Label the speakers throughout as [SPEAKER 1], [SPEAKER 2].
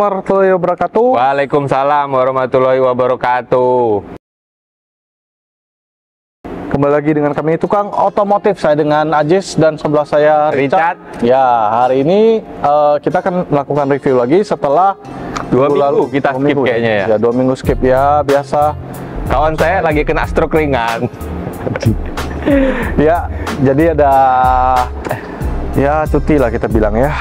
[SPEAKER 1] warahmatullahi wabarakatuh.
[SPEAKER 2] Waalaikumsalam warahmatullahi wabarakatuh.
[SPEAKER 1] Kembali lagi dengan kami Tukang Otomotif. Saya dengan Ajis dan sebelah saya Richard. Ya, hari ini kita akan melakukan review lagi setelah
[SPEAKER 2] 2 minggu kita skip kayaknya ya.
[SPEAKER 1] Ya, 2 minggu skip ya, biasa.
[SPEAKER 2] Kawan saya lagi kena stroke ringan.
[SPEAKER 1] Ya, jadi ada cuti lah kita bilang ya.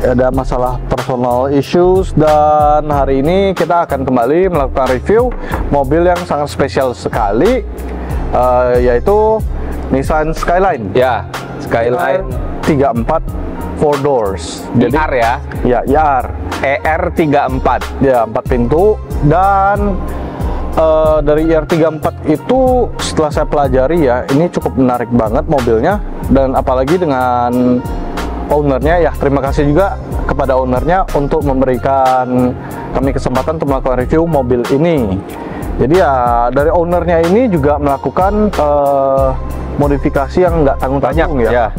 [SPEAKER 1] Ada masalah personal issues dan hari ini kita akan kembali melakukan review mobil yang sangat spesial sekali, yaitu Nissan Skyline.
[SPEAKER 2] Ya, Skyline
[SPEAKER 1] 34 4 doors.
[SPEAKER 2] Jadi ER ya.
[SPEAKER 1] Ya, ER.
[SPEAKER 2] ER34.
[SPEAKER 1] Ya, 4 pintu. Dan dari ER34 itu setelah saya pelajari ya, ini cukup menarik banget mobilnya, dan apalagi dengan ownernya ya. Terima kasih juga kepada ownernya untuk memberikan kami kesempatan untuk melakukan review mobil ini. Jadi ya, dari ownernya ini juga melakukan modifikasi yang nggak tanggung-tanggung ya.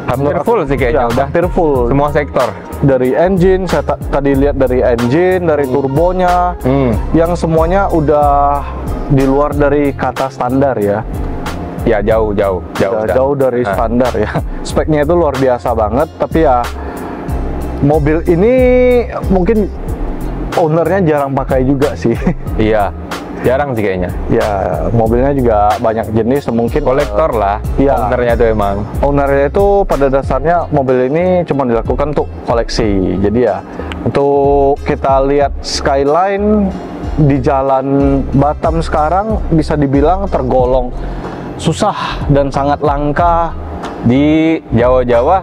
[SPEAKER 2] Hampir full sih kayaknya, udah
[SPEAKER 1] hampir full
[SPEAKER 2] semua sektor.
[SPEAKER 1] Dari engine, saya tadi lihat dari engine, dari turbonya, yang semuanya udah di luar dari kata standar ya.
[SPEAKER 2] Ya, jauh
[SPEAKER 1] dari standar ya. Speknya itu luar biasa banget, tapi ya mobil ini mungkin ownernya jarang pakai juga sih.
[SPEAKER 2] Iya, jarang sih kayaknya.
[SPEAKER 1] Ya, mobilnya juga banyak jenis, mungkin
[SPEAKER 2] kolektor lah.
[SPEAKER 1] Ya,
[SPEAKER 2] ownernya itu emang.
[SPEAKER 1] Ownernya itu pada dasarnya mobil ini cuma dilakukan untuk koleksi. Jadi ya, untuk kita lihat Skyline di jalan Batam sekarang bisa dibilang tergolong susah dan sangat langka.
[SPEAKER 2] Di Jawa-Jawa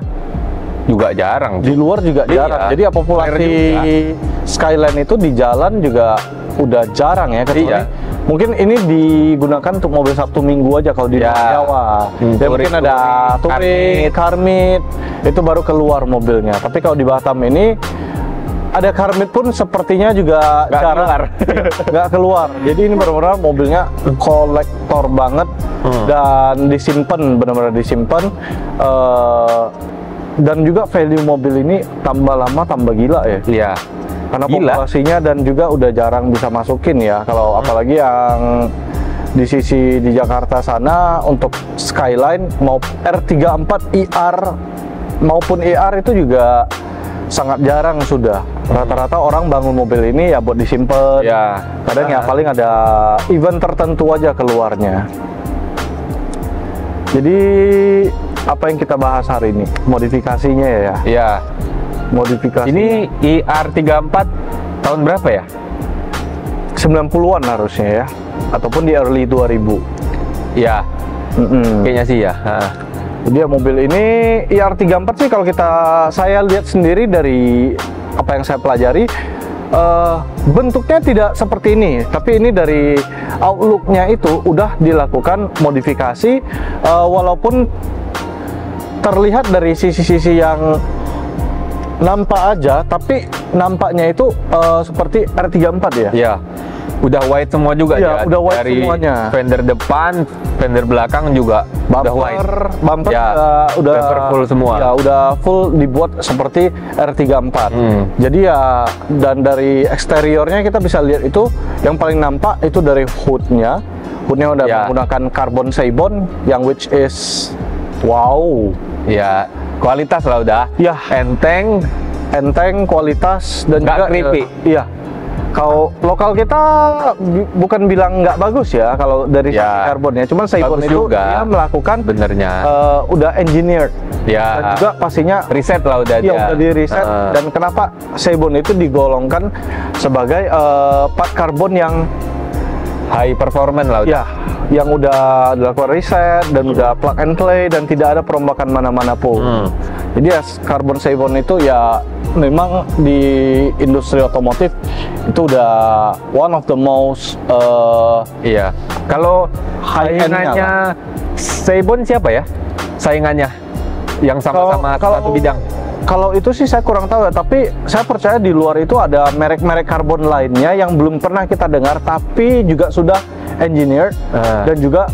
[SPEAKER 2] juga jarang.
[SPEAKER 1] Di luar juga jarang. Jadi ya, populasi Skyline itu di jalan juga udah jarang ya, kecuali mungkin ini digunakan untuk mobil Sabtu Minggu aja kalau di Jawa. Ya, mungkin ada Touring, Karmit, itu baru keluar mobilnya. Tapi kalau di Batam ini ada Karmit pun sepertinya juga jarang nggak keluar. Jadi ini benar-benar mobilnya kolektor banget, dan disimpan, benar-benar disimpan. Dan juga value mobil ini tambah lama tambah gila ya.
[SPEAKER 2] Iya.
[SPEAKER 1] Karena populasinya dan juga udah jarang bisa masukin ya. Kalau apalagi yang di sisi di Jakarta sana, untuk Skyline mau R34 ER maupun ER itu juga sangat jarang sudah. Rata-rata orang bangun mobil ini ya buat disimpan.
[SPEAKER 2] Ya.
[SPEAKER 1] Kadang ya paling ada event tertentu aja keluarnya. Jadi apa yang kita bahas hari ini? Modifikasinya ya.
[SPEAKER 2] Iya.
[SPEAKER 1] Modifikasi.
[SPEAKER 2] Ini ER34 tahun berapa ya?
[SPEAKER 1] 90-an harusnya ya, ataupun di early 2000.
[SPEAKER 2] Iya. Kayaknya sih ya.
[SPEAKER 1] Jadi mobil ini ER34 sih kalau saya lihat sendiri dari apa yang saya pelajari, bentuknya tidak seperti ini, tapi ini dari outlooknya itu udah dilakukan modifikasi, walaupun terlihat dari sisi-sisi yang nampak aja, tapi nampaknya itu seperti R34 ya.
[SPEAKER 2] Iya. Udah white semua juga ya.
[SPEAKER 1] Udah white
[SPEAKER 2] dari
[SPEAKER 1] semuanya.
[SPEAKER 2] Fender depan, fender belakang juga udah white.
[SPEAKER 1] Bumper
[SPEAKER 2] ya,
[SPEAKER 1] udah
[SPEAKER 2] full semua.
[SPEAKER 1] Ya, udah full dibuat seperti R34. Jadi ya, dan dari eksteriornya kita bisa lihat itu yang paling nampak itu dari hoodnya. Hoodnya udah menggunakan carbon Seibon yang which is wow.
[SPEAKER 2] Ya, kualitas lah udah.
[SPEAKER 1] Ya, enteng, kualitas, dan
[SPEAKER 2] nggak
[SPEAKER 1] juga
[SPEAKER 2] creepy.
[SPEAKER 1] Iya. Kalau lokal kita bukan bilang nggak bagus ya kalau dari sisi karbonnya, cuman Seibon itu dia melakukan udah engineered.
[SPEAKER 2] Ya.
[SPEAKER 1] Dan juga pastinya
[SPEAKER 2] riset lah udah.
[SPEAKER 1] Iya, udah di riset. Dan kenapa Seibon itu digolongkan sebagai part karbon yang
[SPEAKER 2] high performance lah udah.
[SPEAKER 1] Ya, yang udah dilakukan riset dan udah plug and play dan tidak ada perombakan mana-mana pun. Jadi ya, karbon Seibon itu ya memang di industri otomotif itu udah one of the most
[SPEAKER 2] kalau saingannya Seibon siapa ya? Saingannya yang sama-sama satu bidang.
[SPEAKER 1] Kalau itu sih saya kurang tahu ya, tapi saya percaya di luar itu ada merek-merek karbon lainnya yang belum pernah kita dengar, tapi juga sudah engineered dan juga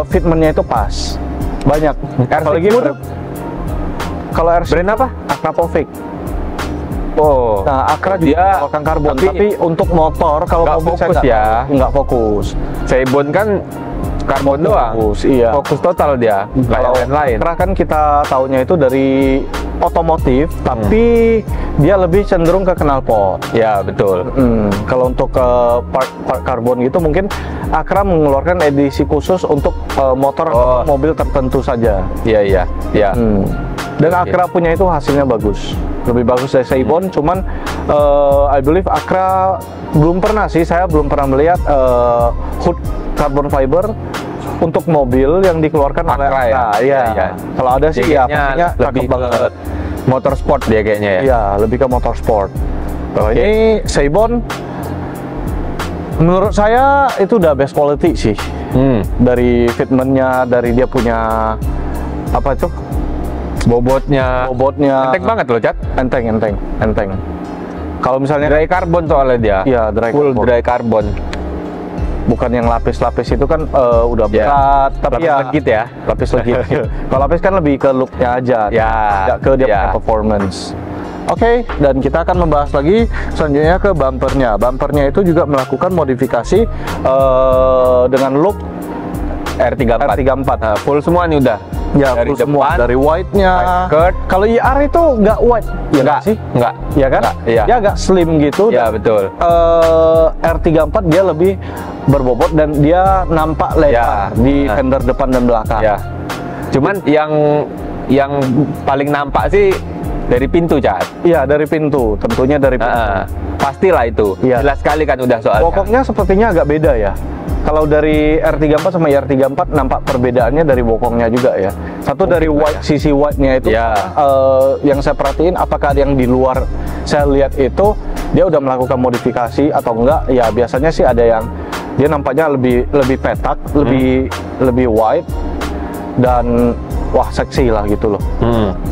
[SPEAKER 1] fitmentnya itu pas. Banyak.
[SPEAKER 2] Kalau R6
[SPEAKER 1] kalau R6
[SPEAKER 2] brand apa?
[SPEAKER 1] Akrapovic.
[SPEAKER 2] Oh.
[SPEAKER 1] Nah, Acra juga
[SPEAKER 2] Dia
[SPEAKER 1] mengeluarkan karbon, tapi untuk motor kalau
[SPEAKER 2] nggak
[SPEAKER 1] mobil saya
[SPEAKER 2] fokus ya.
[SPEAKER 1] nggak fokus.
[SPEAKER 2] Seibon kan karbon doang.
[SPEAKER 1] Fokus, iya.
[SPEAKER 2] Fokus total dia, nggak
[SPEAKER 1] Kalau
[SPEAKER 2] yang lain.
[SPEAKER 1] Acra kan kita taunya itu dari otomotif, tapi dia lebih cenderung ke knalpot.
[SPEAKER 2] Ya betul.
[SPEAKER 1] Kalau untuk part karbon gitu mungkin Acra mengeluarkan edisi khusus untuk motor atau mobil tertentu saja.
[SPEAKER 2] Iya.
[SPEAKER 1] Dan
[SPEAKER 2] Oke.
[SPEAKER 1] Acra punya itu hasilnya bagus, lebih bagus dari Seibon. Cuman I believe Acra belum pernah sih, saya belum pernah melihat hood carbon fiber untuk mobil yang dikeluarkan oleh
[SPEAKER 2] Acra
[SPEAKER 1] Acra.
[SPEAKER 2] ya? Iya.
[SPEAKER 1] Kalau ada sih
[SPEAKER 2] Dia
[SPEAKER 1] ya
[SPEAKER 2] kayaknya
[SPEAKER 1] pastinya
[SPEAKER 2] lebih
[SPEAKER 1] cakep banget.
[SPEAKER 2] ke motorsport dia kayaknya ya.
[SPEAKER 1] Iya, lebih ke motorsport. Kalau
[SPEAKER 2] Oke.
[SPEAKER 1] ini Seibon, menurut saya itu udah best quality sih. Dari fitmentnya, dari dia punya apa itu
[SPEAKER 2] Bobotnya
[SPEAKER 1] bobotnya,
[SPEAKER 2] enteng banget loh, Cat.
[SPEAKER 1] enteng. Kalau misalnya
[SPEAKER 2] Dry carbon soalnya dia.
[SPEAKER 1] Iya, dry
[SPEAKER 2] Full
[SPEAKER 1] carbon.
[SPEAKER 2] dry carbon.
[SPEAKER 1] bukan yang lapis-lapis itu kan udah
[SPEAKER 2] Ya.
[SPEAKER 1] berat, tapi
[SPEAKER 2] Lapis
[SPEAKER 1] ya
[SPEAKER 2] legit ya.
[SPEAKER 1] lapis legit. Kalau lapis kan lebih ke looknya aja,
[SPEAKER 2] Ya,
[SPEAKER 1] nggak ke dia
[SPEAKER 2] ya.
[SPEAKER 1] punya performance. Oke, dan kita akan membahas lagi selanjutnya ke bumpernya. Bumpernya itu juga melakukan modifikasi dengan look
[SPEAKER 2] R34.
[SPEAKER 1] R34.
[SPEAKER 2] Full semua nih udah.
[SPEAKER 1] Ya,
[SPEAKER 2] dari
[SPEAKER 1] full semua,
[SPEAKER 2] depan,
[SPEAKER 1] dari white-nya.
[SPEAKER 2] skirt.
[SPEAKER 1] Kalau IR itu nggak white, ya nggak sih?
[SPEAKER 2] Enggak.
[SPEAKER 1] Ya kan?
[SPEAKER 2] Nggak, iya.
[SPEAKER 1] Dia agak slim gitu.
[SPEAKER 2] Iya,
[SPEAKER 1] dan,
[SPEAKER 2] betul.
[SPEAKER 1] R34 dia lebih berbobot dan dia nampak lebar
[SPEAKER 2] Ya,
[SPEAKER 1] di fender depan dan belakang.
[SPEAKER 2] Ya. Cuman yang paling nampak sih dari pintu, Cat.
[SPEAKER 1] Iya, dari pintu, tentunya dari pintu.
[SPEAKER 2] Pastilah itu.
[SPEAKER 1] Iya.
[SPEAKER 2] Jelas sekali kan udah soalnya.
[SPEAKER 1] Bokongnya sepertinya agak beda ya. Kalau dari R34 sama IR34 nampak perbedaannya dari bokongnya juga ya. Satu
[SPEAKER 2] Mungkin
[SPEAKER 1] dari white, sisi white-nya itu
[SPEAKER 2] Ya.
[SPEAKER 1] yang saya perhatiin apakah yang di luar saya lihat itu dia udah melakukan modifikasi atau enggak. Ya biasanya sih ada yang dia nampaknya lebih petak, lebih white dan wah seksi lah gitu loh.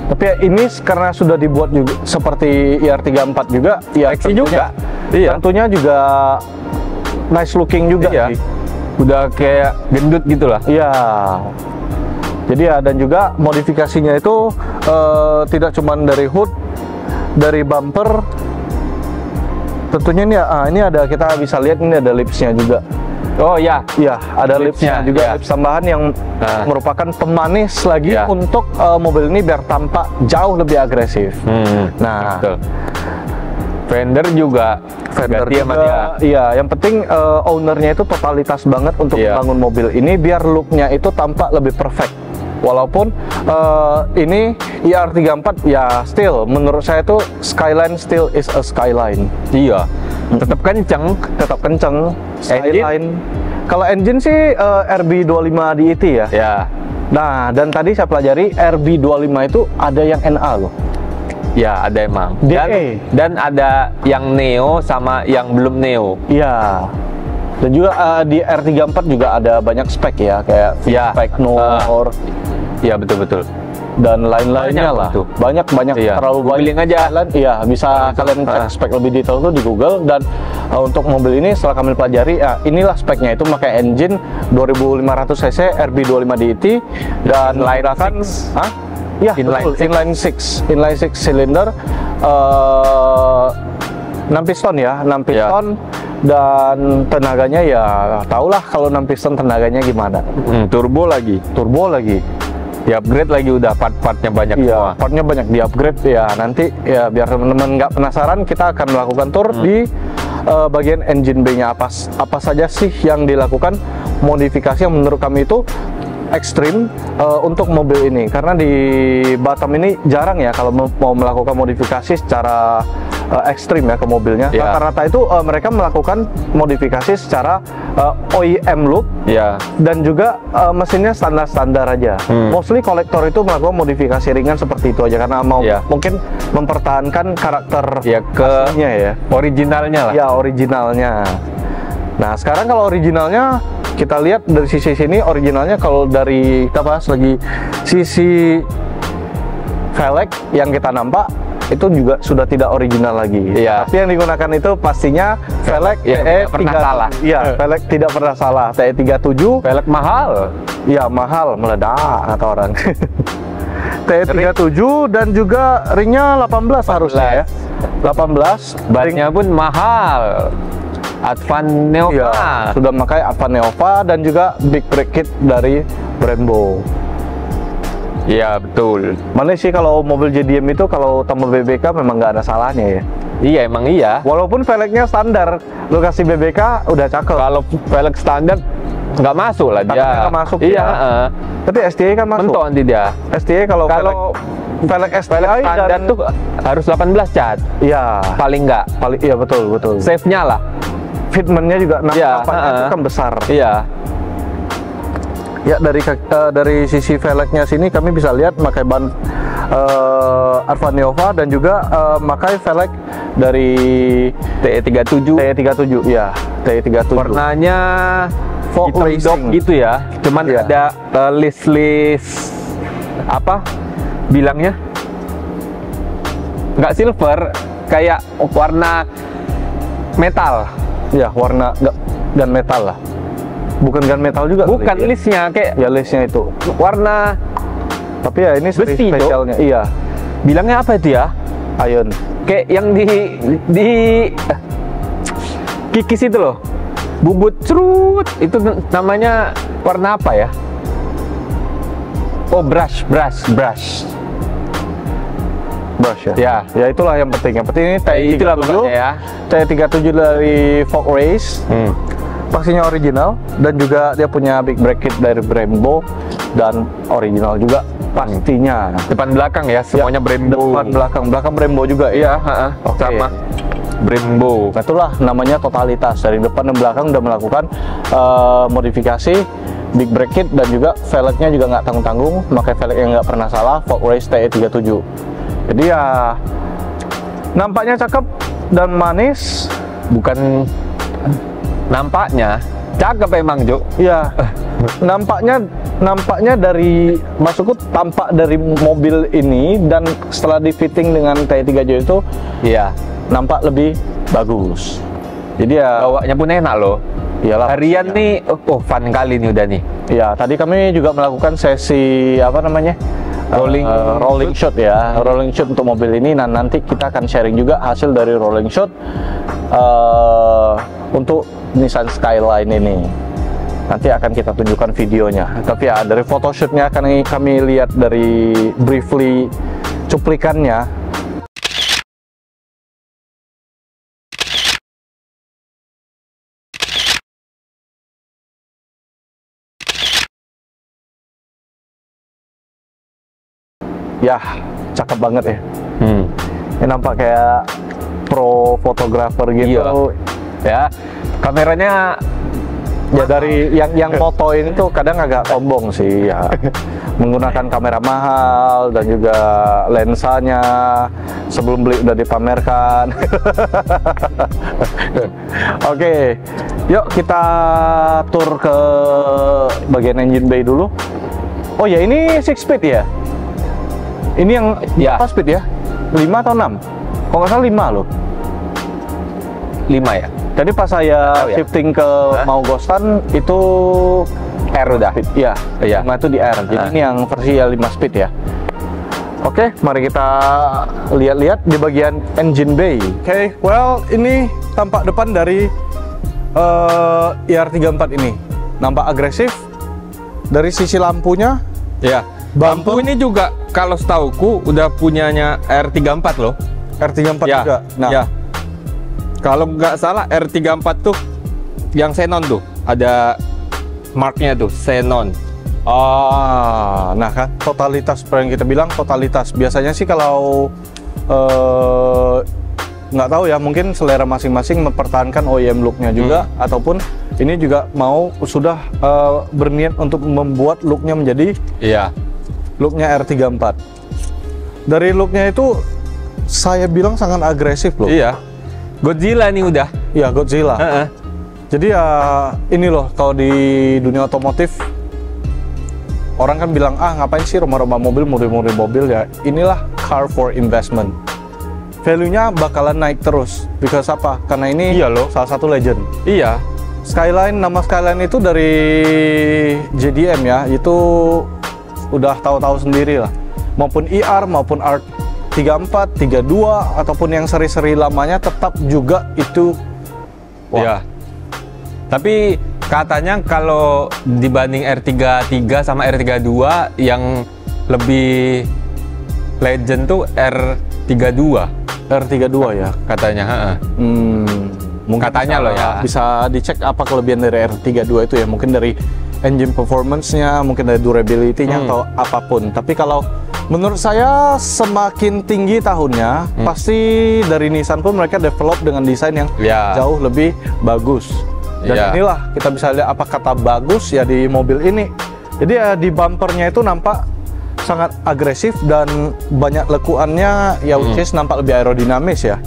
[SPEAKER 1] Tapi ya ini karena sudah dibuat juga seperti IR34 juga, ya
[SPEAKER 2] Seksi
[SPEAKER 1] tentunya-
[SPEAKER 2] juga. Iya.
[SPEAKER 1] Tentunya juga nice looking juga
[SPEAKER 2] Iya.
[SPEAKER 1] sih.
[SPEAKER 2] Udah kayak gendut gitu lah.
[SPEAKER 1] Iya. Jadi ya, dan juga modifikasinya itu tidak cuma dari hood, dari bumper. Tentunya ini ada, kita bisa lihat ini ada lipsnya juga.
[SPEAKER 2] Oh ya.
[SPEAKER 1] Iya, ada lipsnya
[SPEAKER 2] Lipsnya,
[SPEAKER 1] juga,
[SPEAKER 2] iya.
[SPEAKER 1] lips tambahan yang merupakan pemanis lagi
[SPEAKER 2] Iya.
[SPEAKER 1] untuk mobil ini biar tampak jauh lebih agresif. Nah,
[SPEAKER 2] Betul. Fender juga
[SPEAKER 1] Fender
[SPEAKER 2] ganti sama dia.
[SPEAKER 1] juga, iya. Yang penting ownernya itu totalitas banget untuk
[SPEAKER 2] Iya.
[SPEAKER 1] membangun mobil ini biar looknya itu tampak lebih perfect. Walaupun ini IR34 ya still menurut saya itu Skyline still is a Skyline.
[SPEAKER 2] Iya. Tetap kenceng.
[SPEAKER 1] Tetap kenceng. Skyline. Kalau engine sih RB25 di ET ya.
[SPEAKER 2] Ya.
[SPEAKER 1] Nah, dan tadi saya pelajari RB25 itu ada yang NA loh.
[SPEAKER 2] Ya, ada emang.
[SPEAKER 1] DE.
[SPEAKER 2] Dan ada yang Neo sama yang belum Neo.
[SPEAKER 1] Iya. Dan juga di R34 juga ada banyak spek ya, kayak
[SPEAKER 2] Ya.
[SPEAKER 1] spek Nor
[SPEAKER 2] Iya, betul-betul.
[SPEAKER 1] dan lain-lainnya
[SPEAKER 2] Banyak
[SPEAKER 1] lah.
[SPEAKER 2] itu.
[SPEAKER 1] Banyak
[SPEAKER 2] Iya.
[SPEAKER 1] terlalu banyak.
[SPEAKER 2] Googling aja.
[SPEAKER 1] Kalian, iya, bisa kalian cek spek lebih detail tuh di Google. Dan untuk mobil ini setelah kami pelajari, ya inilah speknya, itu pakai engine 2500 cc RB25 DET dan
[SPEAKER 2] Inline
[SPEAKER 1] menggunakan
[SPEAKER 2] six.
[SPEAKER 1] Iya,
[SPEAKER 2] Inline
[SPEAKER 1] betul, inline six cylinder, 6 piston ya, 6 piston. Dan tenaganya ya tahulah kalau 6 piston tenaganya gimana.
[SPEAKER 2] Turbo lagi.
[SPEAKER 1] Turbo lagi.
[SPEAKER 2] Di upgrade lagi udah part-partnya banyak
[SPEAKER 1] Iya,
[SPEAKER 2] semua.
[SPEAKER 1] partnya banyak di upgrade ya. Nanti ya biar teman-teman nggak penasaran, kita akan melakukan tour di bagian engine bay-nya apa saja sih yang dilakukan modifikasi yang menurut kami itu ekstrim untuk mobil ini, karena di Batam ini jarang ya kalau mau melakukan modifikasi secara ekstrim ya ke mobilnya.
[SPEAKER 2] Ya.
[SPEAKER 1] Rata-rata itu mereka melakukan modifikasi secara OEM look.
[SPEAKER 2] Ya.
[SPEAKER 1] Dan juga mesinnya standar-standar aja. Mostly kolektor itu melakukan modifikasi ringan seperti itu aja karena mau mungkin mempertahankan karakter
[SPEAKER 2] Ya, ke
[SPEAKER 1] aslinya ya.
[SPEAKER 2] originalnya lah.
[SPEAKER 1] Ya, originalnya. Nah, sekarang kalau originalnya kita lihat dari sisi sini, originalnya kalau dari kita bahas lagi sisi velg yang kita nampak itu juga sudah tidak original lagi.
[SPEAKER 2] Iya.
[SPEAKER 1] Tapi yang digunakan itu pastinya velg
[SPEAKER 2] Ya, tidak pernah salah.
[SPEAKER 1] Iya, velg tidak pernah salah. TE37.
[SPEAKER 2] Velg mahal.
[SPEAKER 1] Iya, mahal, meledak kata orang. T37 dan juga ringnya 18 harusnya ya. 18.
[SPEAKER 2] Bannya pun mahal. Advan Neova.
[SPEAKER 1] Iya, sudah memakai Advan Neova dan juga big brake kit dari Brembo.
[SPEAKER 2] Iya betul.
[SPEAKER 1] Mana sih kalau mobil JDM itu kalau tambah BBK memang nggak ada salahnya ya.
[SPEAKER 2] Iya emang iya.
[SPEAKER 1] Walaupun velgnya standar, lu kasih BBK udah cakep.
[SPEAKER 2] Kalau velg standar nggak masuk lah dia.
[SPEAKER 1] Nggak masuk.
[SPEAKER 2] Iya.
[SPEAKER 1] Ya. Tapi STI kan masuk.
[SPEAKER 2] Mentok nanti dia.
[SPEAKER 1] STI kalau velg STI
[SPEAKER 2] standar tuh harus 18 cat.
[SPEAKER 1] Iya.
[SPEAKER 2] Paling nggak.
[SPEAKER 1] Paling iya betul.
[SPEAKER 2] Save-nya lah.
[SPEAKER 1] Fitmentnya juga nampaknya kan besar.
[SPEAKER 2] Iya.
[SPEAKER 1] Ya dari sisi velgnya sini kami bisa lihat pakai ban Advan Neova dan juga pakai velg dari
[SPEAKER 2] TE37.
[SPEAKER 1] TE37 ya, TE37.
[SPEAKER 2] Warnanya
[SPEAKER 1] Folk
[SPEAKER 2] racing gitu ya. Cuman
[SPEAKER 1] ya.
[SPEAKER 2] ada list apa bilangnya? Nggak silver, kayak warna metal.
[SPEAKER 1] Ya, warna gun metal lah. Bukan gun metal juga.
[SPEAKER 2] Bukan
[SPEAKER 1] ya?
[SPEAKER 2] listnya kayak.
[SPEAKER 1] Ya listnya itu.
[SPEAKER 2] Warna.
[SPEAKER 1] Tapi ya ini
[SPEAKER 2] besi
[SPEAKER 1] spesialnya. Iya.
[SPEAKER 2] Bilangnya apa itu ya?
[SPEAKER 1] Iron.
[SPEAKER 2] Kayak yang di kikis itu loh. Bubut cerut. Itu namanya warna apa ya? Oh brush
[SPEAKER 1] ya. Ya itulah yang penting. Yang penting ini TE37
[SPEAKER 2] ya.
[SPEAKER 1] TE37 dari Folk Race. Pastinya original dan juga dia punya big brake kit dari Brembo dan original juga pastinya.
[SPEAKER 2] Depan belakang ya semuanya ya, Brembo.
[SPEAKER 1] Depan belakang Brembo juga.
[SPEAKER 2] Iya, okay. Sama Brembo.
[SPEAKER 1] Nah, itulah namanya totalitas, dari depan dan belakang udah melakukan modifikasi big brake kit dan juga velgnya juga nggak tanggung-tanggung, pakai velg yang nggak pernah salah, Folk Race TE37. Jadi ya nampaknya cakep dan manis.
[SPEAKER 2] Bukan nampaknya cakep emang, Jo.
[SPEAKER 1] Iya. Nampaknya dari maksudku tampak dari mobil ini dan setelah di fitting dengan TE37 itu
[SPEAKER 2] iya
[SPEAKER 1] nampak lebih bagus. Jadi ya
[SPEAKER 2] bawanya pun enak loh.
[SPEAKER 1] Iyalah.
[SPEAKER 2] Harian nih fun kali nih udah nih.
[SPEAKER 1] Iya, tadi kami juga melakukan sesi apa namanya? Rolling shot ya, rolling shot untuk mobil ini. Nah, nanti kita akan sharing juga hasil dari rolling shot untuk Nissan Skyline ini. Nanti akan kita tunjukkan videonya. Tapi ya dari photoshootnya akan kami lihat dari briefly cuplikannya. Ya, cakep banget ya. Ini nampak kayak pro fotografer gitu.
[SPEAKER 2] Iya. Ya, kameranya
[SPEAKER 1] ya dari yang fotoin itu kadang agak sombong sih ya. Menggunakan kamera mahal dan juga lensanya sebelum beli udah dipamerkan. Oke, yuk kita tur ke bagian engine bay dulu. Oh ya, ini 6 speed ya? Ini yang
[SPEAKER 2] ya.
[SPEAKER 1] Apa speed ya? 5 atau 6? Kalau nggak salah 5 loh.
[SPEAKER 2] 5 ya?
[SPEAKER 1] Jadi pas saya shifting ke mau Ghostan itu
[SPEAKER 2] R udah?
[SPEAKER 1] Iya,
[SPEAKER 2] iya.
[SPEAKER 1] 5 itu di R. Jadi ini yang versi 5 speed ya. Oke, mari kita lihat-lihat di bagian engine bay. Oke, well ini tampak depan dari IR34 ini. Nampak agresif. Dari sisi lampunya.
[SPEAKER 2] Ya. Lampu ini juga kalau setauku udah punyanya R34 loh.
[SPEAKER 1] R34
[SPEAKER 2] ya,
[SPEAKER 1] juga. Nah,
[SPEAKER 2] ya. Kalau nggak salah R34 tuh yang Xenon tuh ada marknya tuh Xenon.
[SPEAKER 1] Nah kan totalitas yang kita bilang totalitas. Biasanya sih kalau nggak tahu ya, mungkin selera masing-masing mempertahankan OEM looknya juga, ataupun ini juga mau sudah berniat untuk membuat looknya menjadi looknya R34. Dari looknya itu saya bilang sangat agresif loh.
[SPEAKER 2] Iya. Godzilla nih udah.
[SPEAKER 1] Iya, Godzilla. Jadi ya ini loh, kalau di dunia otomotif orang kan bilang ngapain sih rumah-rumah mobil, model-model mobil ya. Inilah car for investment. Value-nya bakalan naik terus. Because apa? Karena ini salah satu legend.
[SPEAKER 2] Iya.
[SPEAKER 1] Skyline, nama Skyline itu dari JDM ya, itu udah tahu-tahu sendiri lah. maupun IR maupun R34, 32 ataupun yang seri-seri lamanya tetap juga itu
[SPEAKER 2] Ya. Tapi katanya kalau dibanding R33 sama R32 yang lebih legend tuh R32
[SPEAKER 1] ya
[SPEAKER 2] katanya.
[SPEAKER 1] mungkin
[SPEAKER 2] Katanya loh ya.
[SPEAKER 1] Bisa dicek apa kelebihan dari R32 itu ya, mungkin dari engine performance-nya, mungkin dari durability-nya atau apapun. Tapi kalau menurut saya semakin tinggi tahunnya, pasti dari Nissan pun mereka develop dengan desain yang jauh lebih bagus. Dan inilah kita bisa lihat apa kata bagus ya di mobil ini. Jadi ya di bumpernya itu nampak sangat agresif dan banyak lekuannya ya, which is nampak lebih aerodinamis ya.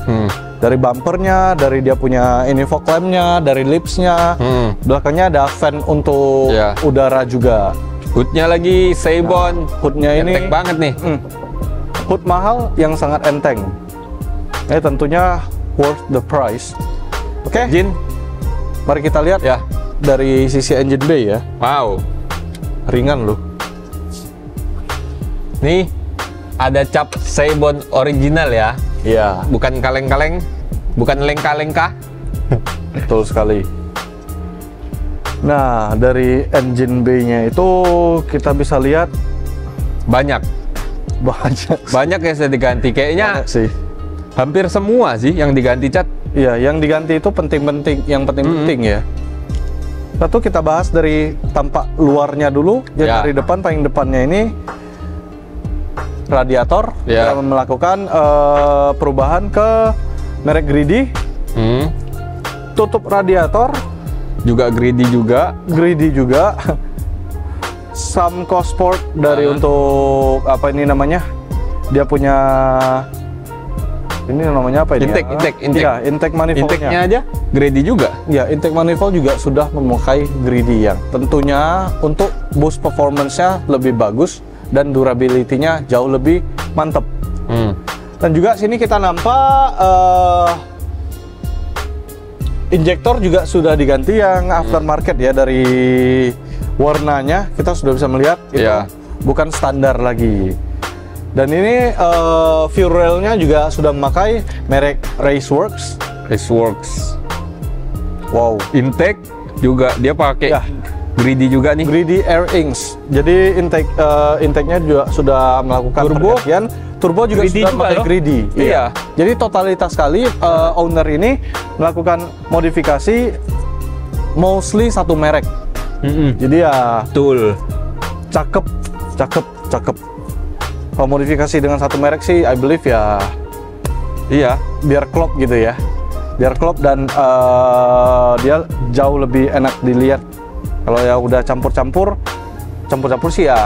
[SPEAKER 1] Dari bumpernya, dari dia punya ini fog lamp-nya, dari lips-nya, belakangnya ada fan untuk udara juga.
[SPEAKER 2] Hoodnya lagi Seibon,
[SPEAKER 1] hoodnya ini
[SPEAKER 2] enteng banget nih.
[SPEAKER 1] Hood mahal yang sangat enteng. Tentunya worth the price. Oke,
[SPEAKER 2] Jin,
[SPEAKER 1] mari kita lihat ya dari sisi engine bay ya.
[SPEAKER 2] Wow,
[SPEAKER 1] ringan loh.
[SPEAKER 2] Nih ada cap Seibon original ya.
[SPEAKER 1] Iya.
[SPEAKER 2] Bukan kaleng-kaleng, bukan lengka-lengka.
[SPEAKER 1] Betul sekali. Nah, dari engine bay-nya itu kita bisa lihat
[SPEAKER 2] banyak yang sudah diganti. Kayaknya
[SPEAKER 1] sih
[SPEAKER 2] hampir semua sih yang diganti, Cat.
[SPEAKER 1] Iya, yang diganti itu penting-penting, yang penting-penting ya. Satu kita bahas dari tampak luarnya dulu. Ya, dari depan, paling depannya ini radiator. Kita melakukan perubahan ke merek Greedy. Tutup radiator juga Greedy juga. Samco Sport dari untuk apa ini namanya? Dia punya ini namanya apa ini?
[SPEAKER 2] Intake.
[SPEAKER 1] Ya, intake manifoldnya.
[SPEAKER 2] Intake-nya aja Greedy juga.
[SPEAKER 1] Ya, intake manifold juga sudah memakai Greedy yang tentunya untuk boost performance-nya lebih bagus dan durability-nya jauh lebih mantap. Dan juga sini kita nampak injektor juga sudah diganti yang aftermarket ya. Dari warnanya kita sudah bisa melihat itu bukan standar lagi. Dan ini fuel rail-nya juga sudah memakai merek Raceworks. Wow. Intake
[SPEAKER 2] juga dia pakai Greedy juga nih.
[SPEAKER 1] Greedy Air Inks. Jadi intake-nya juga sudah melakukan pergantian. Turbo juga
[SPEAKER 2] Greedy
[SPEAKER 1] sudah pakai Greedy.
[SPEAKER 2] Iya.
[SPEAKER 1] Jadi totalitas sekali owner ini melakukan modifikasi mostly satu merek. Jadi ya
[SPEAKER 2] betul.
[SPEAKER 1] Cakep. Kalau modifikasi dengan satu merek sih I believe ya biar klop gitu ya. Biar klop dan dia jauh lebih enak dilihat. Kalau ya udah campur-campur sih ya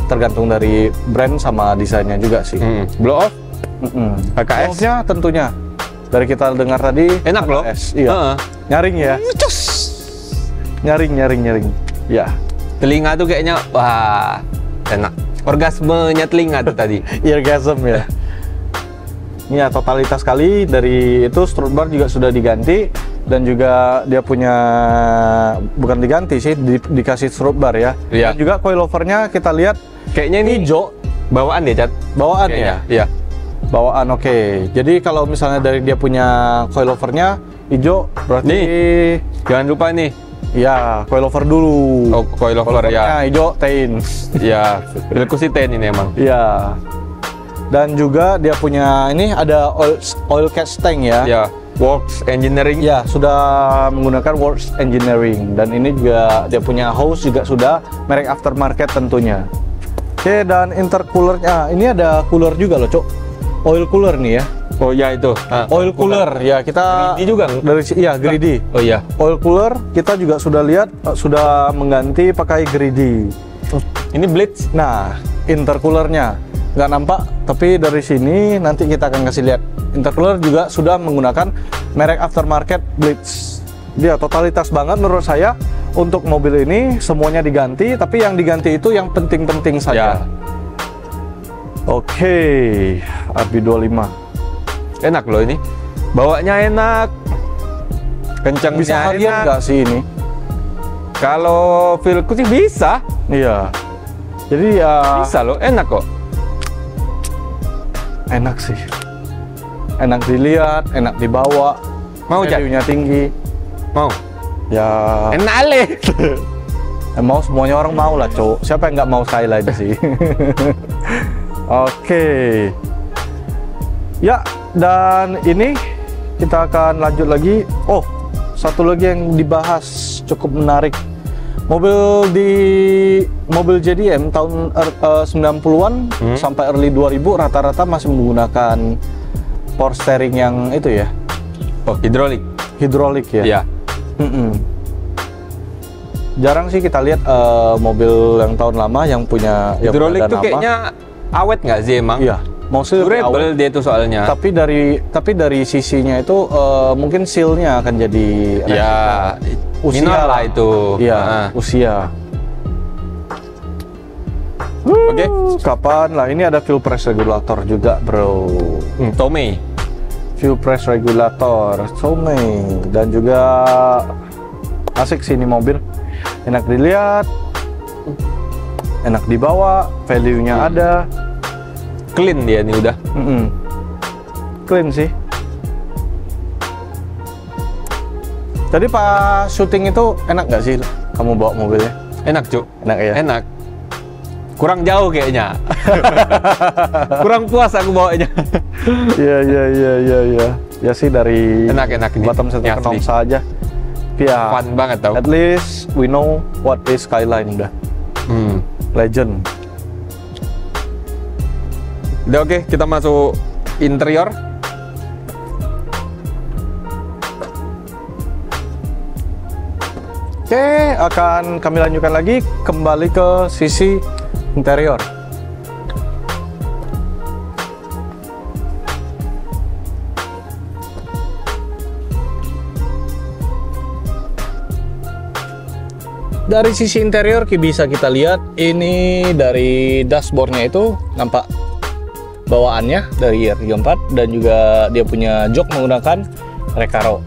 [SPEAKER 1] tergantung dari brand sama desainnya juga sih.
[SPEAKER 2] Blow off? HKS?
[SPEAKER 1] Blow-nya tentunya dari kita dengar tadi
[SPEAKER 2] enak loh.
[SPEAKER 1] Iya. Nyaring ya. Nyaring. Ya.
[SPEAKER 2] Telinga tuh kayaknya wah enak. Orgasmenya telinga tuh tadi.
[SPEAKER 1] Orgasm ya. Ini ya totalitas sekali. Dari itu strut bar juga sudah diganti. Dan juga dia punya, bukan diganti sih, dikasih strut bar ya. Dan juga coilovernya kita lihat
[SPEAKER 2] kayaknya ini
[SPEAKER 1] hijau.
[SPEAKER 2] Bawaan deh, Cat.
[SPEAKER 1] Bawaan ya?
[SPEAKER 2] Iya.
[SPEAKER 1] Bawaan, oke. Jadi kalau misalnya dari dia punya coilovernya hijau, berarti
[SPEAKER 2] nih, jangan lupa nih.
[SPEAKER 1] Ya, coilover dulu.
[SPEAKER 2] Oh, coilover ya.
[SPEAKER 1] Hijau Tain.
[SPEAKER 2] Iya, Velocity Tain ini emang.
[SPEAKER 1] Iya. Dan juga dia punya ini ada oil catch tank ya.
[SPEAKER 2] Ya, Works Engineering.
[SPEAKER 1] Ya, sudah menggunakan Works Engineering. Dan ini juga dia punya hose juga sudah merek aftermarket tentunya. Oke, dan intercoolernya ini ada cooler juga loh, Cok. Oil cooler nih ya.
[SPEAKER 2] Oh ya itu.
[SPEAKER 1] Oil cooler ya, kita
[SPEAKER 2] Greedy juga
[SPEAKER 1] dari Greedy.
[SPEAKER 2] Oh iya.
[SPEAKER 1] Oil cooler kita juga sudah lihat sudah mengganti pakai Greedy.
[SPEAKER 2] Ini Blitz.
[SPEAKER 1] Nah, intercoolernya nggak nampak, tapi dari sini nanti kita akan kasih lihat. Intercooler juga sudah menggunakan merek aftermarket Blitz. Dia totalitas banget menurut saya untuk mobil ini, semuanya diganti, tapi yang diganti itu yang penting-penting saja. Oke, RB25.
[SPEAKER 2] Enak loh ini. Bawanya enak. Kencangnya
[SPEAKER 1] bisa harian nggak sih ini?
[SPEAKER 2] Kalau feelku sih bisa.
[SPEAKER 1] Iya. Jadi ya
[SPEAKER 2] bisa loh, enak kok.
[SPEAKER 1] enak sih. Enak dilihat, enak dibawa.
[SPEAKER 2] Mau Cak?
[SPEAKER 1] Value-nya tinggi.
[SPEAKER 2] Mau?
[SPEAKER 1] Ya,
[SPEAKER 2] Enak le.
[SPEAKER 1] mau semuanya orang mau lah, Cok. Siapa yang nggak mau Skyline sih? Oke. Ya, dan ini kita akan lanjut lagi. Oh, satu lagi yang dibahas cukup menarik. Mobil JDM tahun 90-an sampai early 2000 rata-rata masih menggunakan power steering yang itu ya.
[SPEAKER 2] Oh, hidrolik.
[SPEAKER 1] Hidrolik ya.
[SPEAKER 2] Iya.
[SPEAKER 1] Jarang sih kita lihat mobil yang tahun lama yang punya
[SPEAKER 2] Hidrolik
[SPEAKER 1] yang
[SPEAKER 2] tuh
[SPEAKER 1] nama.
[SPEAKER 2] kayaknya awet nggak sih emang?
[SPEAKER 1] Iya. Mostly
[SPEAKER 2] Durable dia tuh soalnya.
[SPEAKER 1] Tapi dari sisinya itu mungkin seal-nya akan jadi
[SPEAKER 2] Ya,
[SPEAKER 1] usia
[SPEAKER 2] minor lah itu.
[SPEAKER 1] Iya, usia.
[SPEAKER 2] Oke.
[SPEAKER 1] Kapan lah? Ini ada fuel press regulator juga, bro.
[SPEAKER 2] Tomei.
[SPEAKER 1] Fuel press regulator, Tomei, dan juga asik sih ini mobil. Enak dilihat, enak dibawa, value-nya ada.
[SPEAKER 2] Clean dia nih udah.
[SPEAKER 1] Clean sih. Tadi pas syuting itu enak nggak sih kamu bawa mobilnya?
[SPEAKER 2] Enak, Cuk.
[SPEAKER 1] Enak ya?
[SPEAKER 2] Enak. Kurang jauh kayaknya. Kurang puas aku bawanya.
[SPEAKER 1] Iya. Ya sih dari
[SPEAKER 2] Enak-enak ini.
[SPEAKER 1] bottom satu
[SPEAKER 2] Ini
[SPEAKER 1] ke
[SPEAKER 2] asli.
[SPEAKER 1] Nomsa aja. Ya,
[SPEAKER 2] Fun banget tau.
[SPEAKER 1] at least we know what is Skyline udah. Legend.
[SPEAKER 2] Udah oke, kita masuk interior.
[SPEAKER 1] Oke, akan kami lanjutkan lagi kembali ke sisi interior. Dari sisi interior bisa kita lihat ini dari dashboardnya itu nampak bawaannya dari R34 dan juga dia punya jok menggunakan Recaro.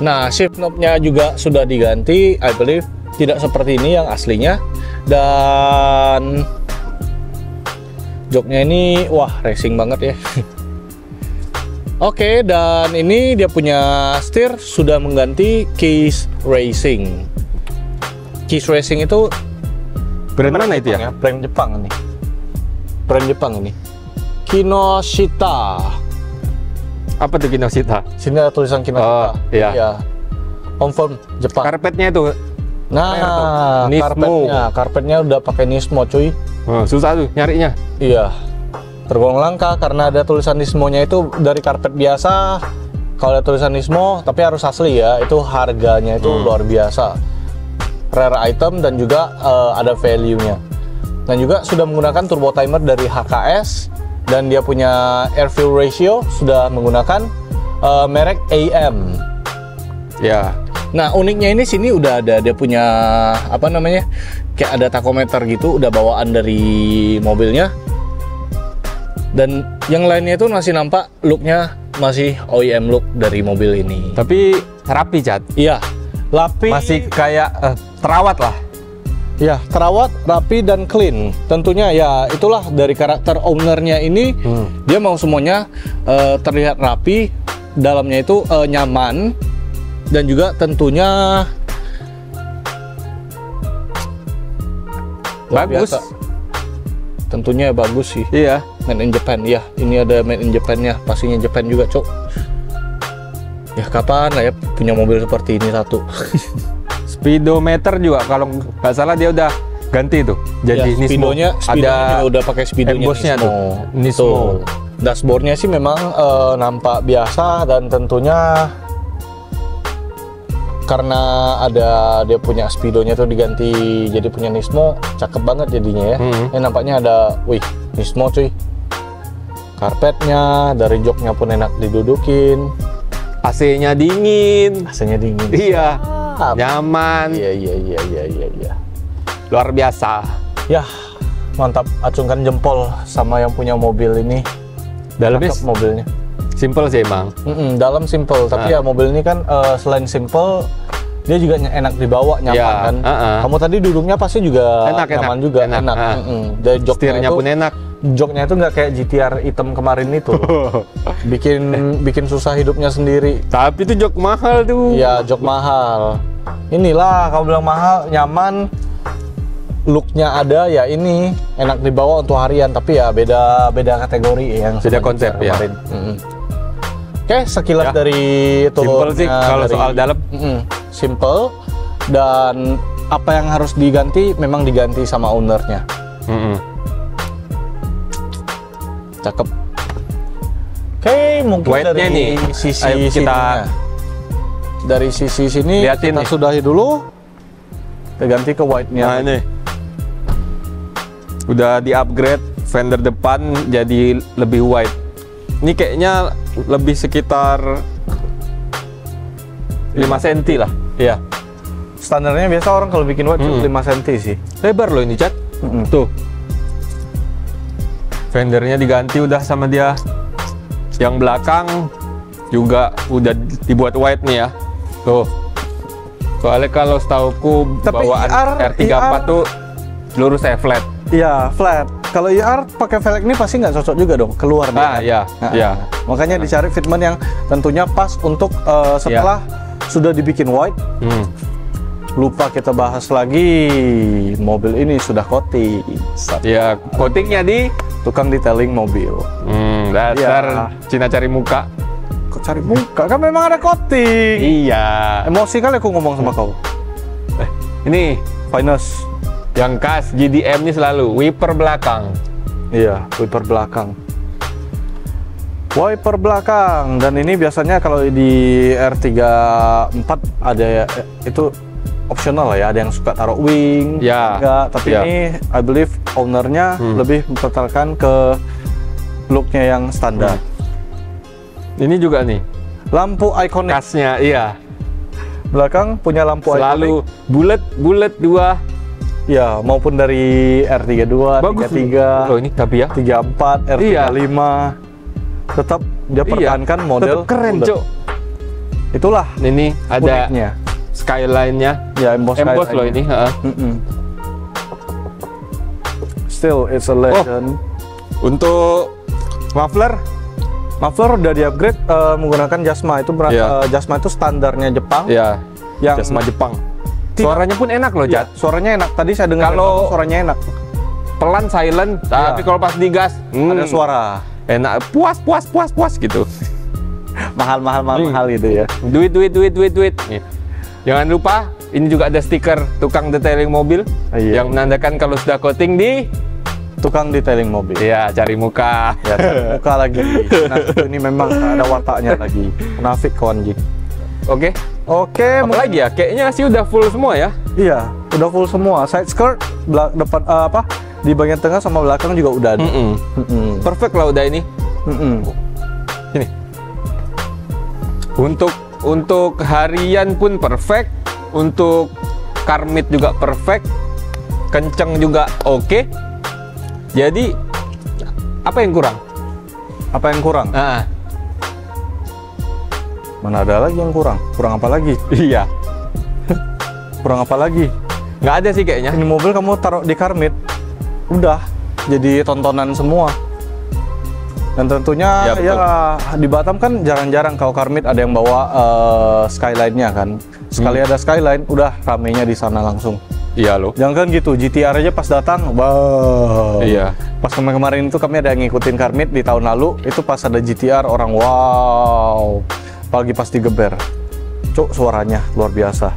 [SPEAKER 1] Nah, shift knob-nya juga sudah diganti, I believe tidak seperti ini yang aslinya, dan joknya ini wah racing banget ya. Oke, dan ini dia punya setir sudah mengganti Keys Racing. Keys Racing itu
[SPEAKER 2] Brand mana itu ya?
[SPEAKER 1] Brand Jepang nih. Brand Jepang ini. Kinoshita.
[SPEAKER 2] Apa tuh Kinoshita?
[SPEAKER 1] Sini ada tulisan Kinoshita.
[SPEAKER 2] Oh, iya.
[SPEAKER 1] Confirm Jepang.
[SPEAKER 2] Karpetnya itu.
[SPEAKER 1] Nah,
[SPEAKER 2] Nismo.
[SPEAKER 1] karpetnya udah pakai Nismo, cuy.
[SPEAKER 2] Susah tuh nyarinya.
[SPEAKER 1] Iya. Tergolong langka karena ada tulisan Nismo-nya itu dari karpet biasa. Kalau ada tulisan Nismo, tapi harus asli ya. Itu harganya itu luar biasa. Rare item dan juga ada value-nya. Dan juga sudah menggunakan turbo timer dari HKS dan dia punya air fuel ratio sudah menggunakan merek AM.
[SPEAKER 2] Ya.
[SPEAKER 1] Nah, uniknya ini sini udah ada dia punya apa namanya? Kayak ada tachometer gitu, udah bawaan dari mobilnya. Dan yang lainnya itu masih nampak looknya masih OEM look dari mobil ini.
[SPEAKER 2] Tapi rapi, Cat.
[SPEAKER 1] Iya, rapi.
[SPEAKER 2] Masih kayak terawat lah.
[SPEAKER 1] Ya, terawat, rapi, dan clean. Tentunya ya itulah dari karakter ownernya ini. Dia mau semuanya terlihat rapi, dalamnya itu nyaman, dan juga tentunya
[SPEAKER 2] Bagus.
[SPEAKER 1] biasa. Tentunya bagus sih.
[SPEAKER 2] Iya.
[SPEAKER 1] Made in Japan, ya. Ini ada made in Japan-nya, pastinya Japan juga, Cok. Ya kapan lah ya punya mobil seperti ini satu.
[SPEAKER 2] Speedometer juga kalau nggak salah dia udah ganti tuh. Jadi
[SPEAKER 1] ya,
[SPEAKER 2] Nismo.
[SPEAKER 1] speedonya juga udah pakai speedonya
[SPEAKER 2] embossnya
[SPEAKER 1] Nismo.
[SPEAKER 2] tuh. Nismo.
[SPEAKER 1] Tuh. Dashboardnya sih memang nampak biasa dan tentunya karena ada dia punya speedonya tuh diganti jadi punya Nismo, cakep banget jadinya ya. Ini nampaknya ada, wih, Nismo cuy. Karpetnya dari joknya pun enak didudukin.
[SPEAKER 2] AC-nya dingin.
[SPEAKER 1] AC-nya dingin.
[SPEAKER 2] Iya. Nyaman.
[SPEAKER 1] Iya.
[SPEAKER 2] Luar biasa.
[SPEAKER 1] Ya, mantap. Acungkan jempol sama yang punya mobil ini.
[SPEAKER 2] Dalamnya
[SPEAKER 1] Cakep mobilnya.
[SPEAKER 2] simple sih emang.
[SPEAKER 1] Dalam simple, tapi ya mobil ini kan selain simple, dia juga enak dibawa, nyaman
[SPEAKER 2] Ya,
[SPEAKER 1] kan. Kamu tadi duduknya pasti juga
[SPEAKER 2] Enak,
[SPEAKER 1] nyaman
[SPEAKER 2] enak.
[SPEAKER 1] juga,
[SPEAKER 2] Enak.
[SPEAKER 1] enak. Dari joknya
[SPEAKER 2] Setirnya
[SPEAKER 1] itu,
[SPEAKER 2] pun enak.
[SPEAKER 1] joknya itu nggak kayak GTR hitam kemarin itu. bikin susah hidupnya sendiri.
[SPEAKER 2] Tapi itu jok mahal tuh.
[SPEAKER 1] Iya, jok mahal. Inilah kalau bilang mahal, nyaman, looknya ada ya, ini enak dibawa untuk harian, tapi ya beda kategori yang
[SPEAKER 2] beda konsep ya.
[SPEAKER 1] Kemarin. Oke, sekilas dari
[SPEAKER 2] simple sih kalau soal dalam.
[SPEAKER 1] Simple, dan apa yang harus diganti memang diganti sama ownernya. Cakep. Oke, mungkin
[SPEAKER 2] White-nya
[SPEAKER 1] dari
[SPEAKER 2] nih,
[SPEAKER 1] sisi
[SPEAKER 2] ayo kita
[SPEAKER 1] dari sisi sini
[SPEAKER 2] liatin
[SPEAKER 1] kita
[SPEAKER 2] nih.
[SPEAKER 1] sudahi dulu. Kita ganti ke white-nya.
[SPEAKER 2] Nah ini udah di-upgrade fender depan jadi lebih wide. Ini kayaknya lebih sekitar 5 cm lah.
[SPEAKER 1] Iya. Standarnya biasa orang kalau bikin white 5 cm sih.
[SPEAKER 2] Lebar loh ini, Cat. Tuh. Fendernya diganti udah sama dia. Yang belakang juga udah dibuat white nih ya. Tuh. Soalnya kalau setauku
[SPEAKER 1] Tapi
[SPEAKER 2] bawaan R34 tuh lurus flat.
[SPEAKER 1] Iya, flat. Kalau IR pakai velg ini pasti nggak cocok juga dong, keluar dia.
[SPEAKER 2] Iya. Iya.
[SPEAKER 1] Makanya dicari fitment yang tentunya pas untuk setelah sudah dibikin white. Lupa kita bahas lagi, mobil ini sudah coating.
[SPEAKER 2] Ya, coatingnya di
[SPEAKER 1] Tukang detailing mobil.
[SPEAKER 2] Dasar Cina cari muka.
[SPEAKER 1] Kok cari muka? Kan memang ada coating.
[SPEAKER 2] Iya.
[SPEAKER 1] Emosi kali aku ngomong sama kau.
[SPEAKER 2] Ini
[SPEAKER 1] Finest.
[SPEAKER 2] yang khas GDM ini selalu wiper belakang.
[SPEAKER 1] Iya, wiper belakang. Wiper belakang, dan ini biasanya kalau di R34 ada ya, itu optional lah ya, ada yang suka taruh wing,
[SPEAKER 2] Ya.
[SPEAKER 1] enggak, tapi ini I believe ownernya lebih mempertahankan ke looknya yang standar.
[SPEAKER 2] Ini juga nih
[SPEAKER 1] Lampu ikonik
[SPEAKER 2] khasnya, iya.
[SPEAKER 1] belakang punya lampu
[SPEAKER 2] Selalu
[SPEAKER 1] ikonik.
[SPEAKER 2] bulat 2.
[SPEAKER 1] Ya, maupun dari R32,
[SPEAKER 2] Bagus
[SPEAKER 1] 33,
[SPEAKER 2] loh ini tapi ya.
[SPEAKER 1] 34, R35. Tetap dia pertahankan model
[SPEAKER 2] tetap keren,
[SPEAKER 1] bulat.
[SPEAKER 2] Cok.
[SPEAKER 1] Itulah
[SPEAKER 2] Ini ada
[SPEAKER 1] uniknya.
[SPEAKER 2] skyline-nya.
[SPEAKER 1] Ya, emboss
[SPEAKER 2] loh ini,
[SPEAKER 1] Still, it's a legend.
[SPEAKER 2] Untuk muffler
[SPEAKER 1] Muffler udah di-upgrade menggunakan Jasma. Itu Jasma itu standarnya Jepang.
[SPEAKER 2] ya,
[SPEAKER 1] Yang
[SPEAKER 2] Jasma Jepang. Suaranya pun enak loh,
[SPEAKER 1] ya,
[SPEAKER 2] Jat.
[SPEAKER 1] suaranya enak. Tadi saya dengar
[SPEAKER 2] Kalau
[SPEAKER 1] suaranya enak.
[SPEAKER 2] Pelan silent, tapi kalau pas digas
[SPEAKER 1] Ada suara.
[SPEAKER 2] enak, puas gitu.
[SPEAKER 1] Mahal gitu ya.
[SPEAKER 2] Duit. Nih. Jangan lupa, ini juga ada stiker tukang detailing mobil yang menandakan kalau sudah coating di
[SPEAKER 1] Tukang detailing mobil.
[SPEAKER 2] ya cari muka.
[SPEAKER 1] Ya, buka lagi. Nah, ini memang ada wataknya lagi. Munafik kawan Ji.
[SPEAKER 2] Oke.
[SPEAKER 1] Oke,
[SPEAKER 2] Lagi ya, kayaknya sih udah full semua ya.
[SPEAKER 1] iya, udah full semua. Side skirt, depan di bagian tengah sama belakang juga udah ada.
[SPEAKER 2] Perfect lah udah ini. Ini. Untuk harian pun perfect, untuk karmit juga perfect, kenceng juga oke. Jadi apa yang kurang?
[SPEAKER 1] Apa yang kurang?
[SPEAKER 2] Nah,
[SPEAKER 1] Mana ada lagi yang kurang? Kurang apa lagi?
[SPEAKER 2] iya,
[SPEAKER 1] Kurang apa lagi?
[SPEAKER 2] nggak ada sih kayaknya.
[SPEAKER 1] Ini mobil kamu taruh di karmit, udah jadi tontonan semua. Dan tentunya
[SPEAKER 2] Ya,
[SPEAKER 1] di Batam kan jarang-jarang kalau karmit ada yang bawa skyline-nya kan. Sekali ada skyline, udah ramenya di sana langsung.
[SPEAKER 2] Iya loh.
[SPEAKER 1] Jangan kan gitu, GTR aja pas datang, wow.
[SPEAKER 2] Iya.
[SPEAKER 1] Pas kemarin itu kami ada yang ngikutin karmit di tahun lalu, itu pas ada GTR orang wow. Apalagi pas digeber, cuk, suaranya luar biasa.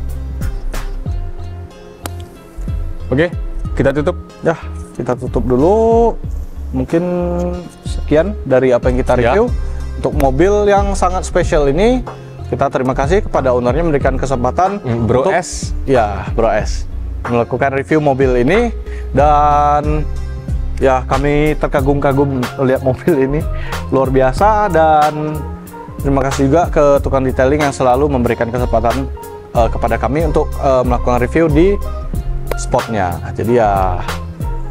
[SPEAKER 2] Oke, kita tutup.
[SPEAKER 1] Ya, kita tutup dulu. Mungkin sekian dari apa yang kita review untuk mobil yang sangat spesial ini. Kita terima kasih kepada ownernya memberikan kesempatan
[SPEAKER 2] Bro
[SPEAKER 1] untuk,
[SPEAKER 2] S.
[SPEAKER 1] ya, Bro S, melakukan review mobil ini, dan ya kami terkagum-kagum melihat mobil ini luar biasa. Dan terima kasih juga ke tukang detailing yang selalu memberikan kesempatan kepada kami untuk melakukan review di spotnya. Jadi ya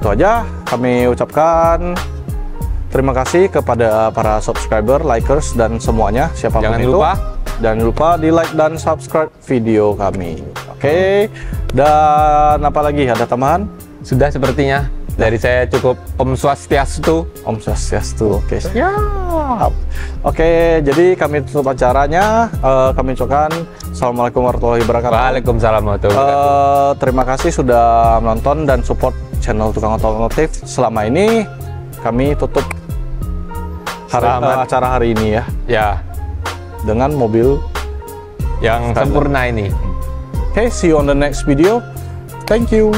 [SPEAKER 1] itu aja, kami ucapkan terima kasih kepada para subscriber, likers, dan semuanya siapapun
[SPEAKER 2] Jangan
[SPEAKER 1] itu.
[SPEAKER 2] lupa.
[SPEAKER 1] Jangan lupa di like dan subscribe video kami. Oke. Dan apa lagi, ada tambahan?
[SPEAKER 2] Sudah sepertinya. Dari saya cukup Om Swastiastu.
[SPEAKER 1] Om Swastiastu. Oke, siap. Oke, jadi kami tutup acaranya. Kami ucapkan Assalamualaikum warahmatullahi wabarakatuh.
[SPEAKER 2] Waalaikumsalam warahmatullahi wabarakatuh.
[SPEAKER 1] Terima kasih sudah menonton dan support channel Tukang Otomotif. Selama ini kami tutup acara hari ini ya.
[SPEAKER 2] Ya.
[SPEAKER 1] Dengan mobil
[SPEAKER 2] yang sempurna ini.
[SPEAKER 1] Okay, see you on the next video. Thank you.